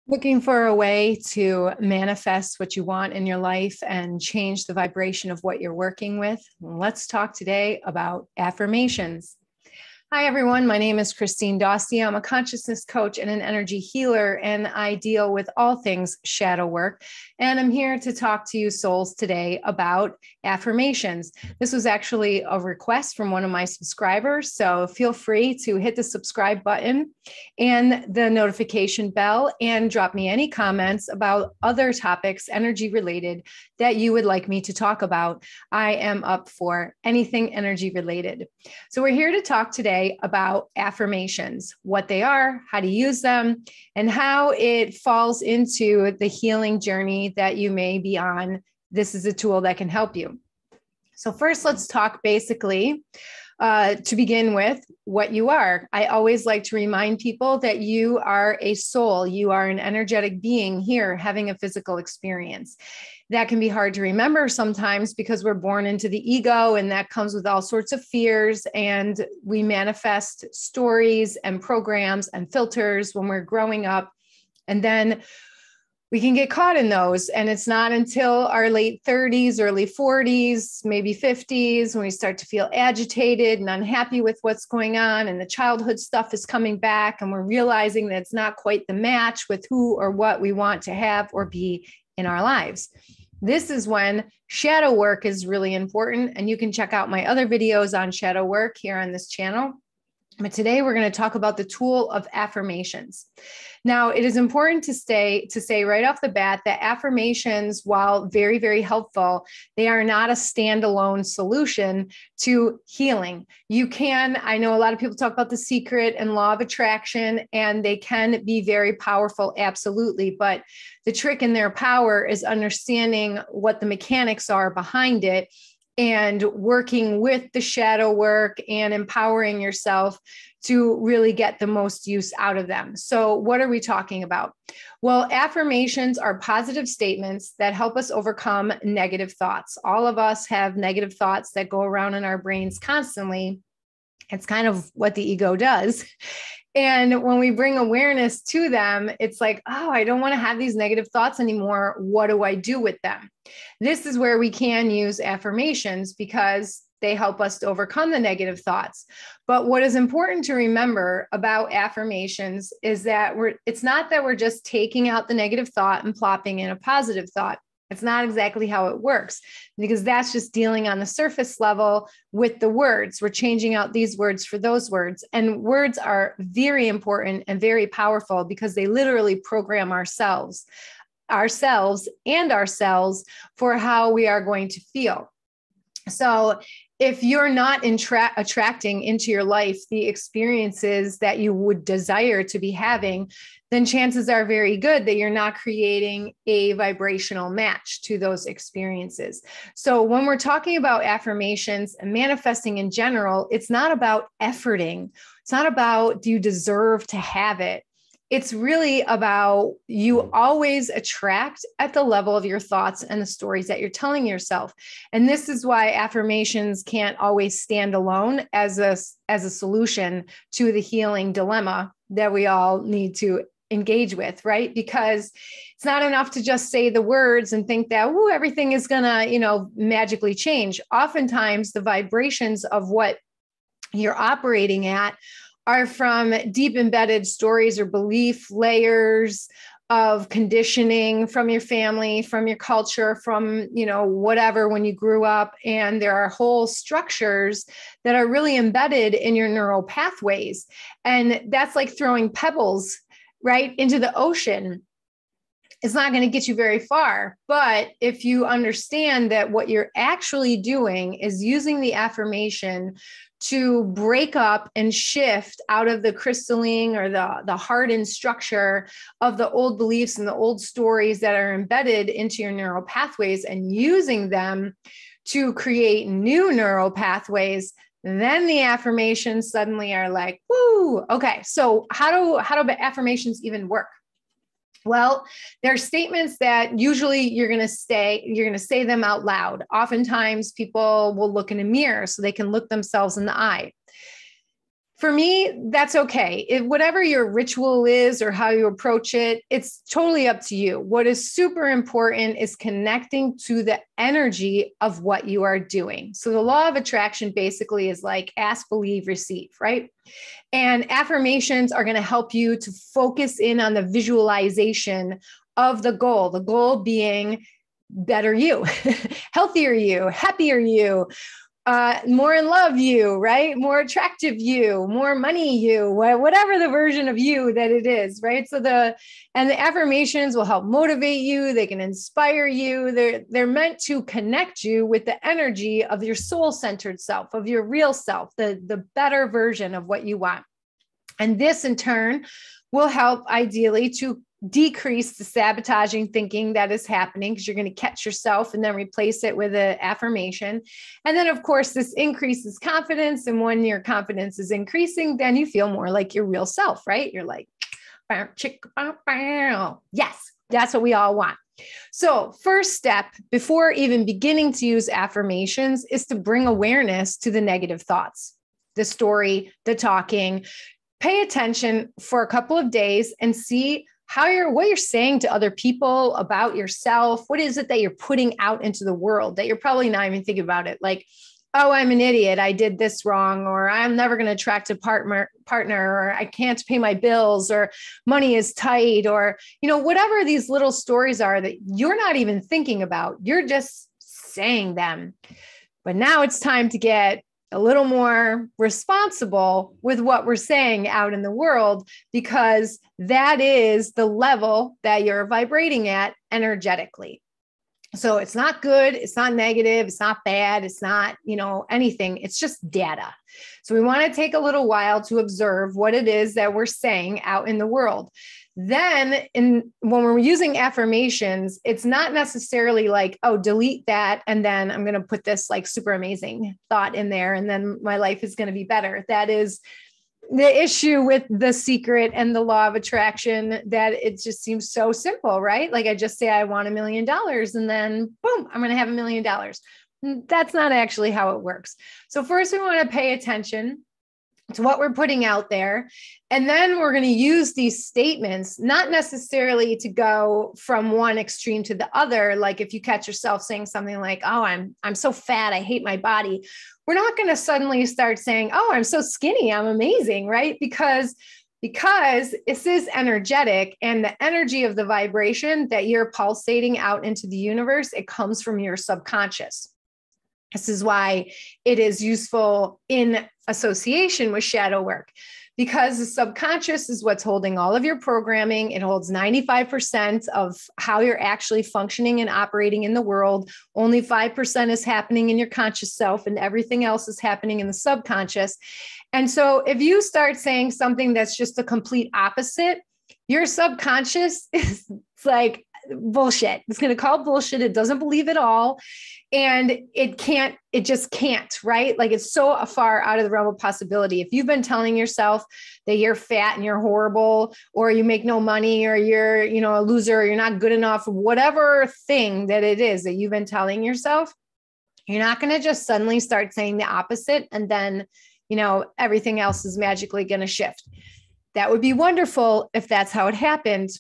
Looking for a way to manifest what you want in your life and change the vibration of what you're working with? Let's talk today about affirmations. Hi, everyone. My name is Christine Dosti. I'm a consciousness coach and an energy healer, and I deal with all things shadow work. And I'm here to talk to you souls today about affirmations. This was actually a request from one of my subscribers, so feel free to hit the subscribe button and the notification bell and drop me any comments about other topics, energy related, that you would like me to talk about. I am up for anything energy related. So we're here to talk today about affirmations, what they are, how to use them, and how it falls into the healing journey that you may be on. This is a tool that can help you. So first, let's talk basically to begin with what you are. I always like to remind people that you are a soul. You are an energetic being here having a physical experience. That can be hard to remember sometimes because we're born into the ego, and that comes with all sorts of fears. And we manifest stories and programs and filters when we're growing up. And then we can get caught in those. And it's not until our late 30s, early 40s, maybe 50s, when we start to feel agitated and unhappy with what's going on, and the childhood stuff is coming back, and we're realizing that it's not quite the match with who or what we want to have or be in our lives. This is when shadow work is really important. And you can check out my other videos on shadow work here on this channel. But today we're going to talk about the tool of affirmations. Now, it is important to say right off the bat that affirmations, while very, very helpful, they are not a standalone solution to healing. I know a lot of people talk about The Secret and law of attraction, and they can be very powerful, absolutely. But the trick in their power is understanding what the mechanics are behind it, and working with the shadow work and empowering yourself to really get the most use out of them. So what are we talking about? Well, affirmations are positive statements that help us overcome negative thoughts. All of us have negative thoughts that go around in our brains constantly. It's kind of what the ego does. And when we bring awareness to them, it's like, oh, I don't want to have these negative thoughts anymore. What do I do with them? This is where we can use affirmations because they help us to overcome the negative thoughts. But what is important to remember about affirmations is that it's not that we're just taking out the negative thought and plopping in a positive thought. It's not exactly how it works, because that's just dealing on the surface level with the words. We're changing out these words for those words. And words are very important and very powerful because they literally program ourselves and ourselves for how we are going to feel. So if you're not attracting into your life the experiences that you would desire to be having, then chances are very good that you're not creating a vibrational match to those experiences. So when we're talking about affirmations and manifesting in general, it's not about efforting. It's not about, do you deserve to have it? It's really about you always attract at the level of your thoughts and the stories that you're telling yourself. And this is why affirmations can't always stand alone as a solution to the healing dilemma that we all need to engage with, right? Because it's not enough to just say the words and think that, oh, everything is gonna, magically change. Oftentimes the vibrations of what you're operating at are from deep embedded stories or belief layers of conditioning from your family, from your culture, from, whatever, when you grew up. And there are whole structures that are really embedded in your neural pathways. And that's like throwing pebbles right into the ocean. It's not going to get you very far. But if you understand that what you're actually doing is using the affirmation to break up and shift out of the crystalline or the hardened structure of the old beliefs and the old stories that are embedded into your neural pathways, and using them to create new neural pathways, then the affirmations suddenly are like, woo, okay. So how do affirmations even work? Well, there are statements that usually you're going to say them out loud. Oftentimes people will look in a mirror so they can look themselves in the eye. For me, that's okay. Whatever your ritual is or how you approach it, it's totally up to you. What is super important is connecting to the energy of what you are doing. So the law of attraction basically is like ask, believe, receive, right? And affirmations are going to help you to focus in on the visualization of the goal being better you, healthier you, happier you, more in love you, right? More attractive you, more money you, whatever the version of you that it is, right? So the affirmations will help motivate you. They can inspire you. They're meant to connect you with the energy of your soul-centered self, of your real self, the better version of what you want. And this in turn will help ideally to decrease the sabotaging thinking that is happening, because you're going to catch yourself and then replace it with an affirmation. And then, of course, this increases confidence. And when your confidence is increasing, then you feel more like your real self, right? You're like, yes, that's what we all want. So first step before even beginning to use affirmations is to bring awareness to the negative thoughts, the story, the talking. Pay attention for a couple of days and see what you're saying to other people about yourself. What is it that you're putting out into the world that you're probably not even thinking about it? Like, oh, I'm an idiot. I did this wrong, or I'm never going to attract a partner, or I can't pay my bills, or money is tight, or, whatever these little stories are that you're not even thinking about. You're just saying them. But now it's time to get a little more responsible with what we're saying out in the world, because that is the level that you're vibrating at energetically. So it's not good. It's not negative. It's not bad. It's not, anything. It's just data. So we want to take a little while to observe what it is that we're saying out in the world. Then when we're using affirmations, it's not necessarily like, oh, delete that, and then I'm going to put this like super amazing thought in there, and then my life is going to be better. That is the issue with The Secret and the law of attraction, that it just seems so simple, right? Like I just say, I want $1 million, and then boom, I'm going to have $1 million. That's not actually how it works. So first we want to pay attention to what we're putting out there. And then we're going to use these statements, not necessarily to go from one extreme to the other. Like if you catch yourself saying something like, oh, I'm so fat, I hate my body. We're not going to suddenly start saying, oh, I'm so skinny, I'm amazing, right? Because this is energetic, and the energy of the vibration that you're pulsating out into the universe, it comes from your subconscious. This is why it is useful in association with shadow work, because the subconscious is what's holding all of your programming. It holds 95% of how you're actually functioning and operating in the world. Only 5% is happening in your conscious self, and everything else is happening in the subconscious. And so if you start saying something that's just the complete opposite, your subconscious is like, bullshit. It's going to call bullshit. It doesn't believe it all. And it just can't, right? Like it's so far out of the realm of possibility. If you've been telling yourself that you're fat and you're horrible, or you make no money, or you're, a loser, or you're not good enough, whatever thing that it is that you've been telling yourself, you're not going to just suddenly start saying the opposite. And then, everything else is magically going to shift. That would be wonderful if that's how it happened.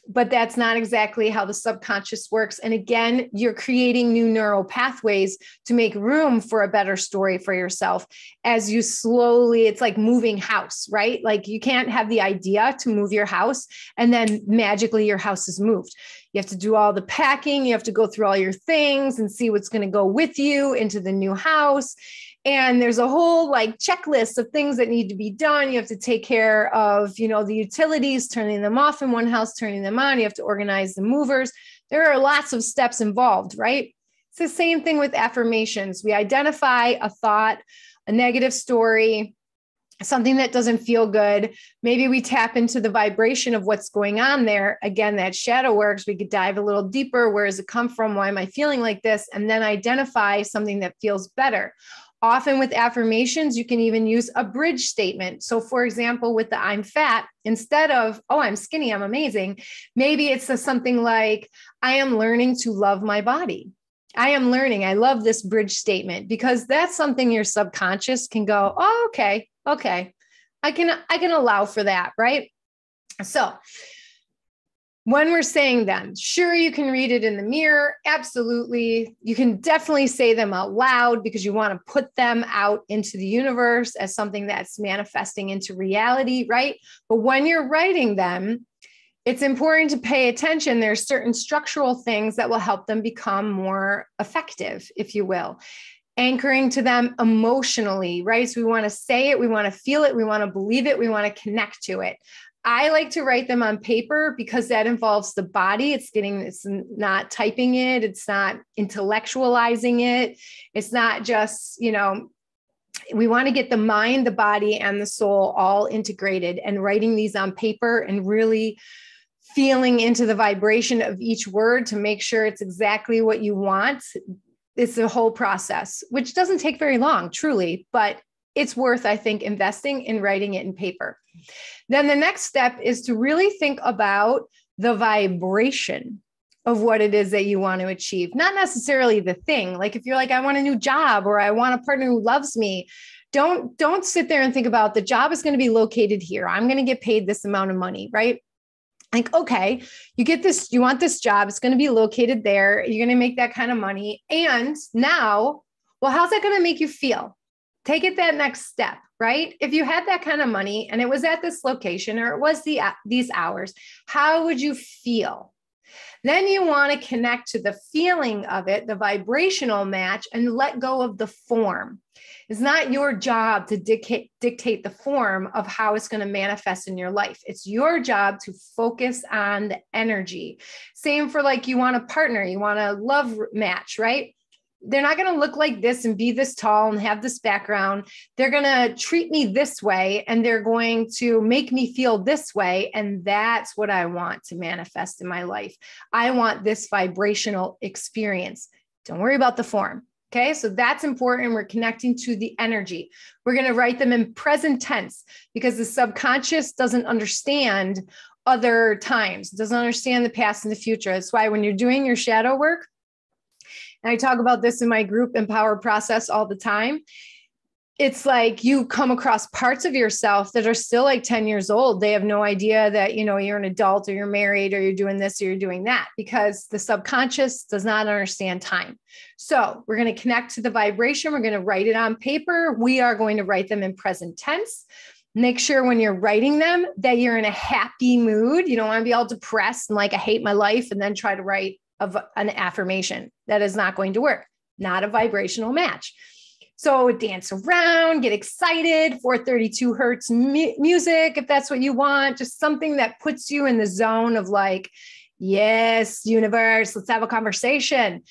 But that's not exactly how the subconscious works. And again, you're creating new neural pathways to make room for a better story for yourself as you slowly, it's like moving house, right? Like you can't have the idea to move your house and then magically your house is moved. You have to do all the packing. You have to go through all your things and see what's going to go with you into the new house. And there's a whole like checklist of things that need to be done. You have to take care of, the utilities, turning them off in one house, turning them on. You have to organize the movers. There are lots of steps involved, right? It's the same thing with affirmations. We identify a thought, a negative story, something that doesn't feel good. Maybe we tap into the vibration of what's going on there. Again, that shadow works. We could dive a little deeper. Where does it come from? Why am I feeling like this? And then identify something that feels better. Often with affirmations, you can even use a bridge statement. So for example, with the I'm fat, instead of, oh, I'm skinny, I'm amazing, maybe it's something like, I am learning to love my body. I am learning. I love this bridge statement, because that's something your subconscious can go, oh, okay. I can allow for that, right? So when we're saying them, sure, you can read it in the mirror. Absolutely. You can definitely say them out loud because you want to put them out into the universe as something that's manifesting into reality, right? But when you're writing them, it's important to pay attention. There's certain structural things that will help them become more effective, if you will. Anchoring to them emotionally, right? So we want to say it, we want to feel it, we want to believe it, we want to connect to it. I like to write them on paper because that involves the body. It's not typing it. It's not intellectualizing it. It's not just, we want to get the mind, the body, and the soul all integrated, and writing these on paper and really feeling into the vibration of each word to make sure it's exactly what you want. It's a whole process, which doesn't take very long, truly, but it's worth, I think, investing in writing it in paper. Then the next step is to really think about the vibration of what it is that you want to achieve, not necessarily the thing. Like if you're like, I want a new job or I want a partner who loves me, don't sit there and think about the job is going to be located here. I'm going to get paid this amount of money, right? Like, okay, you want this job. It's going to be located there. You're going to make that kind of money. And now, well, how's that going to make you feel? Take it that next step, right? If you had that kind of money and it was at this location or it was these hours, how would you feel? Then you want to connect to the feeling of it, the vibrational match, and let go of the form. It's not your job to dictate the form of how it's going to manifest in your life. It's your job to focus on the energy. Same for like you want a partner, you want a love match, right? They're not going to look like this and be this tall and have this background. They're going to treat me this way and they're going to make me feel this way. And that's what I want to manifest in my life. I want this vibrational experience. Don't worry about the form. Okay, so that's important. We're connecting to the energy. We're going to write them in present tense because the subconscious doesn't understand other times. It doesn't understand the past and the future. That's why when you're doing your shadow work, and I talk about this in my group Empower process all the time, it's like you come across parts of yourself that are still like 10 years old. They have no idea that, you're an adult or you're married or you're doing this or you're doing that because the subconscious does not understand time. So we're going to connect to the vibration. We're going to write it on paper. We are going to write them in present tense. Make sure when you're writing them that you're in a happy mood. You don't want to be all depressed and like, I hate my life, and then try to write an affirmation. That is not going to work. Not a vibrational match. So dance around, get excited, 432 hertz music, if that's what you want, just something that puts you in the zone of like, yes, universe, let's have a conversation.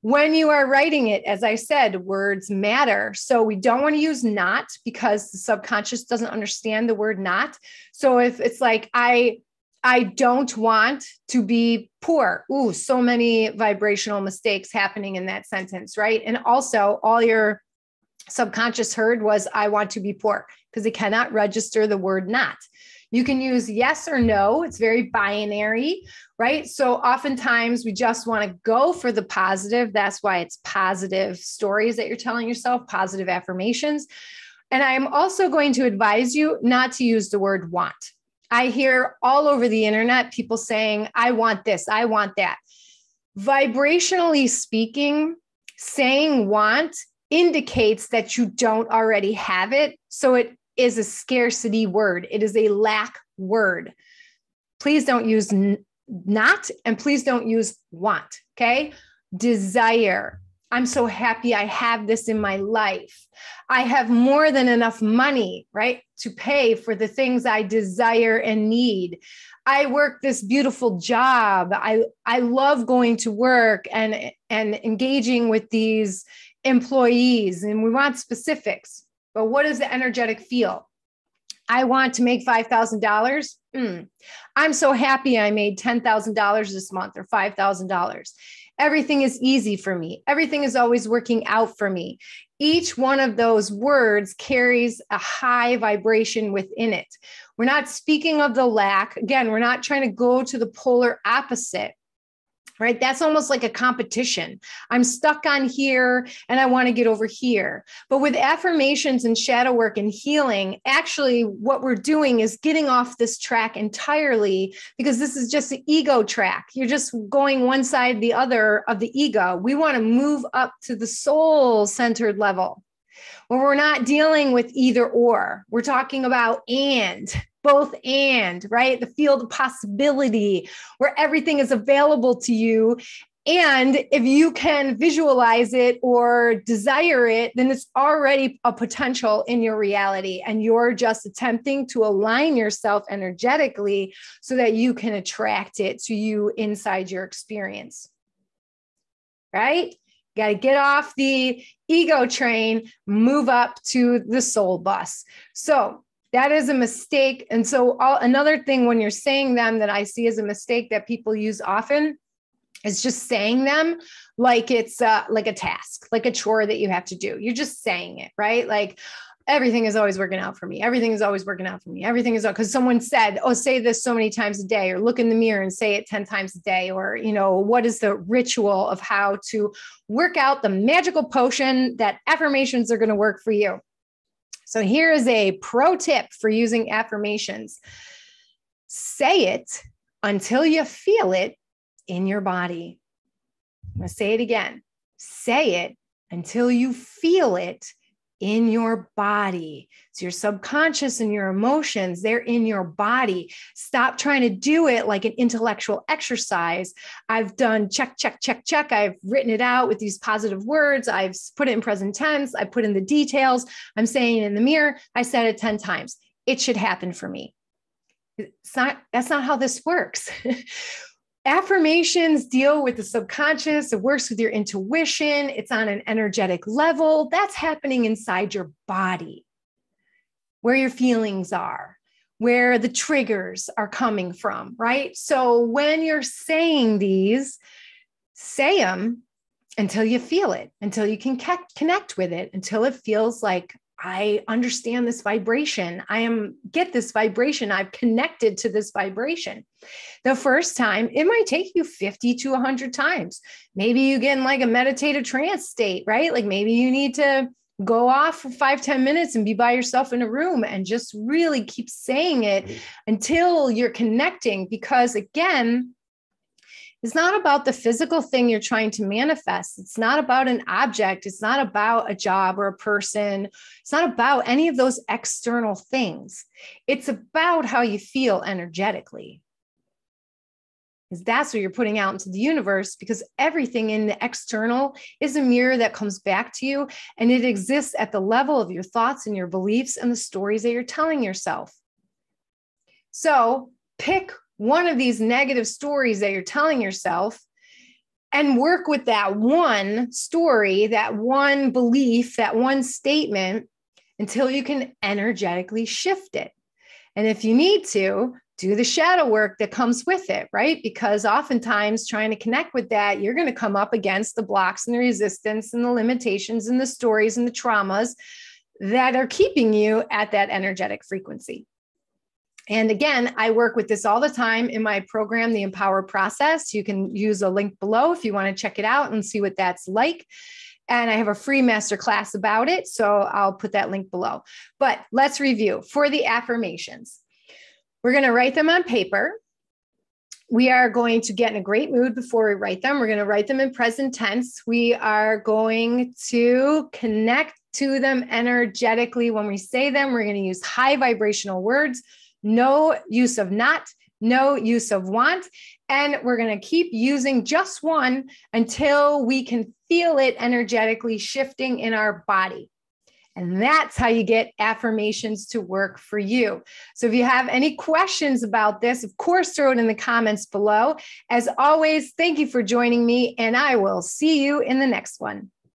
When you are writing it, as I said, words matter. So we don't want to use not because the subconscious doesn't understand the word not. So if it's like, I don't want to be poor. Ooh, so many vibrational mistakes happening in that sentence, right? And also all your subconscious heard was, I want to be poor, because it cannot register the word not. You can use yes or no. It's very binary, right? So oftentimes we just want to go for the positive. That's why it's positive stories that you're telling yourself, positive affirmations. And I'm also going to advise you not to use the word want. I hear all over the internet people saying, I want this, I want that. Vibrationally speaking, saying want indicates that you don't already have it. So it is a scarcity word. It is a lack word. Please don't use not, and please don't use want. Okay. Desire. I'm so happy I have this in my life. I have more than enough money, right, to pay for the things I desire and need. I work this beautiful job. I love going to work and engaging with these employees, and we want specifics. But what does the energetic feel? I want to make $5,000. I'm so happy I made $10,000 this month or $5,000. Everything is easy for me. Everything is always working out for me. Each one of those words carries a high vibration within it. We're not speaking of the lack. Again, we're not trying to go to the polar opposite. right? That's almost like a competition. I'm stuck on here and I want to get over here. But with affirmations and shadow work and healing, actually what we're doing is getting off this track entirely, because this is just the ego track. You're just going one side, the other of the ego. We want to move up to the soul-centered level, where we're not dealing with either or. We're talking about both and, right? The field of possibility, where everything is available to you. And if you can visualize it or desire it, then it's already a potential in your reality. And you're just attempting to align yourself energetically so that you can attract it to you inside your experience, right? Got to get off the ego train, move up to the soul bus. So that is a mistake. And so another thing when you're saying them that I see as a mistake that people use often is just saying them like it's like a task, like a chore that you have to do. You're just saying it, right? Like, everything is always working out for me. Everything is always working out for me. Everything is, because someone said, oh, say this so many times a day, or look in the mirror and say it 10 times a day, or, what is the ritual of how to work out the magical potion that affirmations are going to work for you? So here is a pro tip for using affirmations. Say it until you feel it in your body. I'm going to say it again. Say it until you feel it in your body. It's your subconscious and your emotions. They're in your body. Stop trying to do it like an intellectual exercise. I've done check, check, check, check. I've written it out with these positive words. I've put it in present tense. I put in the details. I'm saying it in the mirror. I said it 10 times. It should happen for me. That's not how this works. Affirmations deal with the subconscious. It works with your intuition. It's on an energetic level. That's happening inside your body, where your feelings are, where the triggers are coming from, right? So when you're saying these, say them until you feel it, until you can connect with it, until it feels like, I understand this vibration. Get this vibration. I've connected to this vibration. The first time, it might take you 50 to 100 times. Maybe you get in like a meditative trance state, right? Like maybe you need to go off for 5-10 minutes and be by yourself in a room and just really keep saying it until you're connecting. Because again, it's not about the physical thing you're trying to manifest. It's not about an object. It's not about a job or a person. It's not about any of those external things. It's about how you feel energetically. Because that's what you're putting out into the universe, because everything in the external is a mirror that comes back to you, and it exists at the level of your thoughts and your beliefs and the stories that you're telling yourself. So pick one of these negative stories that you're telling yourself and work with that one story, that one belief, that one statement until you can energetically shift it. And if you need to, do the shadow work that comes with it, right? Because oftentimes trying to connect with that, you're going to come up against the blocks and the resistance and the limitations and the stories and the traumas that are keeping you at that energetic frequency. And again, I work with this all the time in my program, The Empower Process. You can use a link below if you want to check it out and see what that's like. And I have a free masterclass about it, so I'll put that link below. But let's review. For the affirmations, we're going to write them on paper. We are going to get in a great mood before we write them. We're going to write them in present tense. We are going to connect to them energetically. When we say them, we're going to use high vibrational words. No use of not, no use of want. And we're going to keep using just one until we can feel it energetically shifting in our body. And that's how you get affirmations to work for you. So if you have any questions about this, of course, throw it in the comments below. As always, thank you for joining me, and I will see you in the next one.